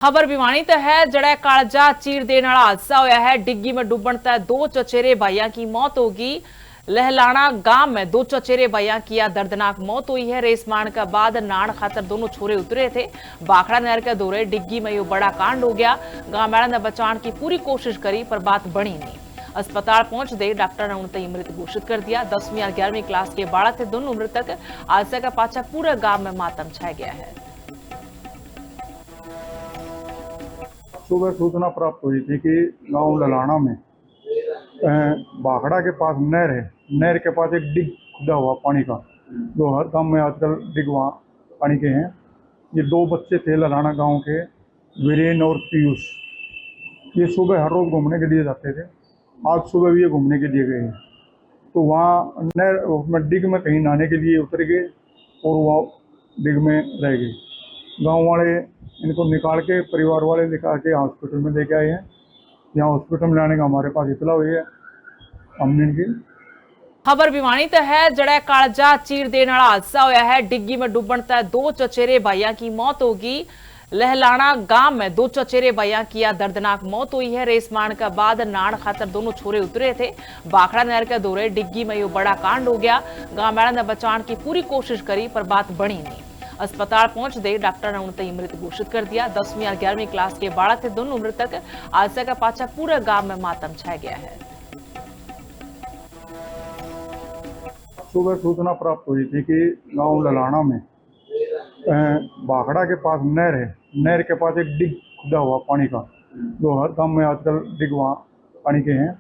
खबर भिवानी तो है जड़ा कालजा चीर देने वाला हादसा होया है। डिग्गी में डूबन तक दो चचेरे भाइयों की मौत होगी। लहलाना गांव में दो चचेरे भाइयों की दर्दनाक मौत हुई है। रेस मारने के बाद नान खातर दोनों छोरे उतरे थे। बाखड़ा नहर के दौरे डिग्गी में यह बड़ा कांड हो गया। गांव वालों ने बचाने की पूरी कोशिश करी पर बात बनी नहीं। अस्पताल पहुंचते डॉक्टर ने उन्हें मृत घोषित कर दिया। 10वीं और 11वीं क्लास के बालक थे दोनों मृतक। हादसे का पाछा पूरे गांव में मातम छाया गया है। सुबह सूचना प्राप्त हुई थी कि गांव ललाना में बाखड़ा के पास नहर है। नहर के पास एक डिग खुदा हुआ पानी का, जो हर गांव में आजकल डिग वहाँ पानी के हैं। ये दो बच्चे थे ललाना गांव के, वीरेन और पीयूष। ये सुबह हर रोज घूमने के लिए जाते थे। आज सुबह भी ये घूमने के लिए गए हैं, तो वहाँ नहर उसमें डिग में कहीं नहाने के लिए उतर गए और वहाँ डिग में रह गए। गांव वाले इनको निकाल के, परिवार वाले निकाल के हॉस्पिटल में लेके आए हैं। यहाँ हॉस्पिटल में लाने का हमारे पास इतला हुई है हमने इनकी। खबर भिवानी तो है जड़ा कालजा चीर देने वाला हादसा होया है। डिग्गी में डूबन तक दो चचेरे भाइयों की मौत होगी। लहलाना गांव में दो चचेरे भाइयों की दर्दनाक मौत हुई है। रेस मारने के बाद नान खातर दोनों छोरे उतरे थे। बाखड़ा नहर के दौरे डिग्गी में यह बड़ा कांड हो गया। गांव वालों ने बचाने की पूरी कोशिश करी पर बात बनी नहीं। अस्पताल पहुंचते डॉक्टर ने उन्हें मृत घोषित कर दिया। 10वीं और 11वीं क्लास के बालक थे दोनों मृतक। हादसे का पाछा पूरे गांव में मातम छाया गया है। सुबह सूचना प्राप्त हुई थी कि गांव ललाना में बाखड़ा के पास नहर है। नहर के पास एक डिग खुदा हुआ पानी का, जो हर गांव में आजकल डिग वहाँ पानी के हैं।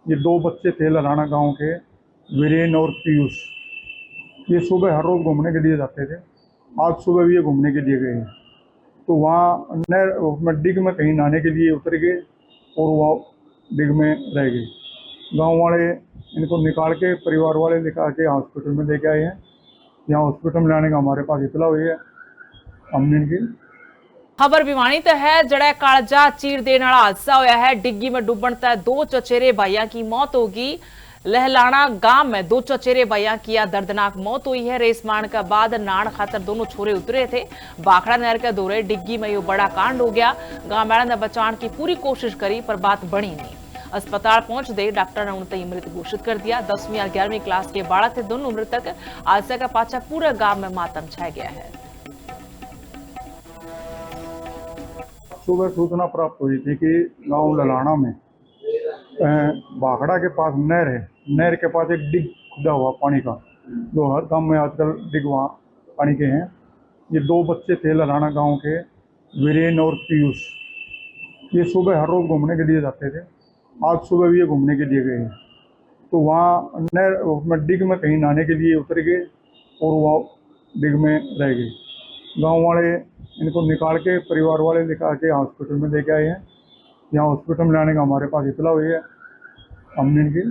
ये दो बच्चे थे ललाना गांव के, वीरेन और पीयूष। ये सुबह हर रोज घूमने के लिए जाते थे। आज सुबह भी ये घूमने के लिए गए हैं, तो वहाँ नहर उसमें डिग में कहीं नहाने के लिए उतर गए और वहाँ डिग में रह गए। गांव वाले इनको निकाल के, परिवार वाले निकाल के हॉस्पिटल में लेके आए हैं। यहाँ हॉस्पिटल में लाने का हमारे पास इतला हुई है हमने इनकी। खबर भिवानी तो है जड़ा कालजा चीर देने वाला हादसा होया है। डिग्गी में डूबन तक दो चचेरे भाइयों की मौत होगी। लहलाना गांव में दो चचेरे भाइयों की दर्दनाक मौत हुई है। रेस मारने के बाद नान खातर दोनों छोरे उतरे थे। बाखड़ा नहर के दौरे डिग्गी में यह बड़ा कांड हो गया। गांव वालों ने बचाने की पूरी कोशिश करी पर बात बनी नहीं। अस्पताल पहुंचते डॉक्टर ने उन्हें मृत घोषित कर दिया। 10वीं और 11वीं क्लास के बालक थे दोनों मृतक। हादसे का पाछा पूरे गांव में मातम छाया गया है। सुबह सूचना प्राप्त हुई थी कि गांव ललाना में बाखड़ा के पास नहर है। नहर के पास एक डिग खुदा हुआ पानी का, जो हर गांव में आजकल डिग वहाँ पानी के हैं। ये दो बच्चे थे ललाना गांव के, वीरेन और पीयूष। ये सुबह हर रोज घूमने के लिए जाते थे। आज सुबह भी ये घूमने के लिए गए हैं, तो वहाँ नहर उसमें डिग में कहीं नहाने के लिए उतर गए और वहाँ डिग में रह गए। गांव वाले इनको निकाल के, परिवार वाले निकाल के हॉस्पिटल में लेके आए हैं। यहाँ हॉस्पिटल में लाने का हमारे पास इतला हुई है हमने इनकी।